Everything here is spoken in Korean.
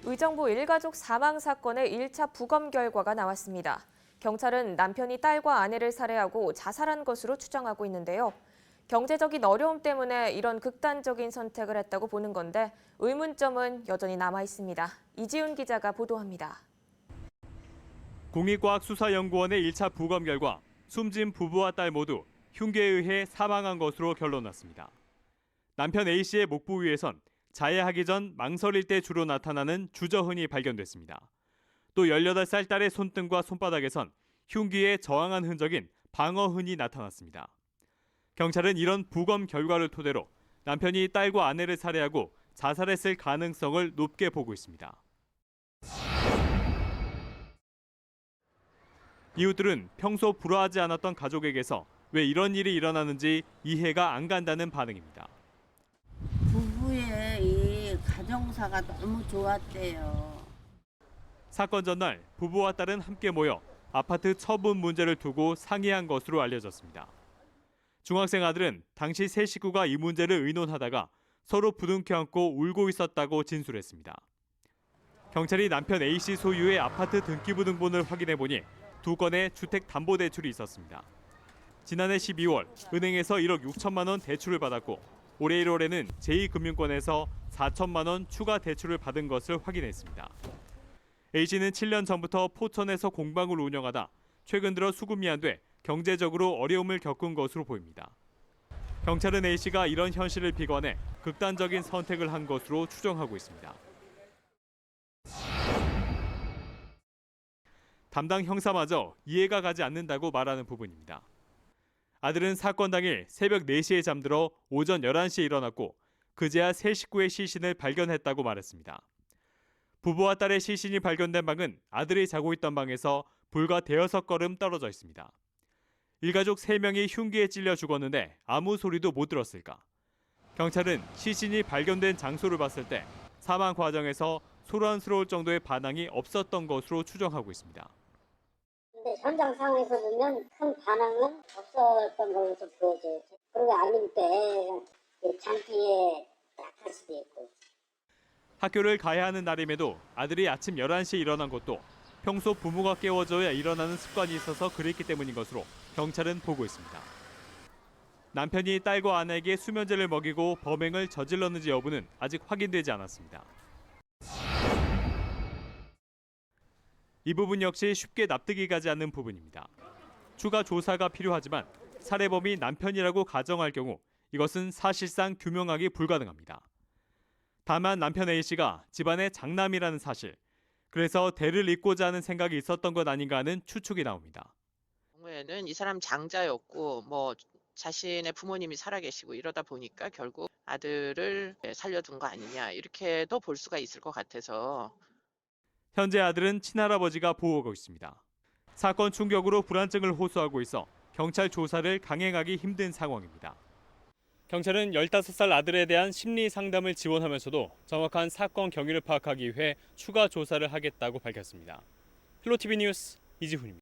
의정부 일가족 사망 사건의 1차 부검 결과가 나왔습니다. 경찰은 남편이 딸과 아내를 살해하고 자살한 것으로 추정하고 있는데요. 경제적인 어려움 때문에 이런 극단적인 선택을 했다고 보는 건데 의문점은 여전히 남아 있습니다. 이지훈 기자가 보도합니다. 국립과학수사연구원의 1차 부검 결과 숨진 부부와 딸 모두 흉기에 의해 사망한 것으로 결론났습니다. 남편 A씨의 목 부위에선 자해하기 전 망설일 때 주로 나타나는 주저흔이 발견됐습니다. 또 18살 딸의 손등과 손바닥에선 흉기에 저항한 흔적인 방어흔이 나타났습니다. 경찰은 이런 부검 결과를 토대로 남편이 딸과 아내를 살해하고 자살했을 가능성을 높게 보고 있습니다. 이웃들은 평소 불화하지 않았던 가족에게서 왜 이런 일이 일어나는지 이해가 안 간다는 반응입니다. 부부의 이 가정사가 너무 좋았대요. 사건 전날 부부와 딸은 함께 모여 아파트 처분 문제를 두고 상의한 것으로 알려졌습니다. 중학생 아들은 당시 세 식구가 이 문제를 의논하다가 서로 부둥켜 안고 울고 있었다고 진술했습니다. 경찰이 남편 A씨 소유의 아파트 등기부등본을 확인해 보니 두 건의 주택담보대출이 있었습니다. 지난해 12월 은행에서 1억 6천만 원 대출을 받았고 올해 1월에는 제2금융권에서 4천만 원 추가 대출을 받은 것을 확인했습니다. A씨는 7년 전부터 포천에서 공방을 운영하다 최근 들어 수급이 안 돼 경제적으로 어려움을 겪은 것으로 보입니다. 경찰은 A씨가 이런 현실을 비관해 극단적인 선택을 한 것으로 추정하고 있습니다. 담당 형사마저 이해가 가지 않는다고 말하는 부분입니다. 아들은 사건 당일 새벽 4시에 잠들어 오전 11시에 일어났고 그제야 세 식구의 시신을 발견했다고 말했습니다. 부부와 딸의 시신이 발견된 방은 아들이 자고 있던 방에서 불과 대여섯 걸음 떨어져 있습니다. 일가족 3명이 흉기에 찔려 죽었는데 아무 소리도 못 들었을까? 경찰은 시신이 발견된 장소를 봤을 때 사망 과정에서 소란스러울 정도의 반항이 없었던 것으로 추정하고 있습니다. 근데 현장 상황에서 보면 큰 반항은 없었던 걸로 좀 보여져요. 그리고 아님 때 장기에 약할 수도 있고. 학교를 가야 하는 날임에도 아들이 아침 11시에 일어난 것도 평소 부모가 깨워줘야 일어나는 습관이 있어서 그랬기 때문인 것으로 경찰은 보고 있습니다. 남편이 딸과 아내에게 수면제를 먹이고 범행을 저질렀는지 여부는 아직 확인되지 않았습니다. 이 부분 역시 쉽게 납득이 가지 않는 부분입니다. 추가 조사가 필요하지만 살해범이 남편이라고 가정할 경우 이것은 사실상 규명하기 불가능합니다. 다만 남편 A씨가 집안의 장남이라는 사실, 그래서 대를 잇고자 하는 생각이 있었던 것 아닌가 하는 추측이 나옵니다. 경우에는 이 사람 장자였고 자신의 부모님이 살아계시고 이러다 보니까 결국 아들을 살려둔 거 아니냐 이렇게도 볼 수가 있을 것 같아서. 현재 아들은 친할아버지가 보호하고 있습니다. 사건 충격으로 불안증을 호소하고 있어 경찰 조사를 강행하기 힘든 상황입니다. 경찰은 15살 아들에 대한 심리 상담을 지원하면서도 정확한 사건 경위를 파악하기 위해 추가 조사를 하겠다고 밝혔습니다. 힐로티비 뉴스 이지훈입니다.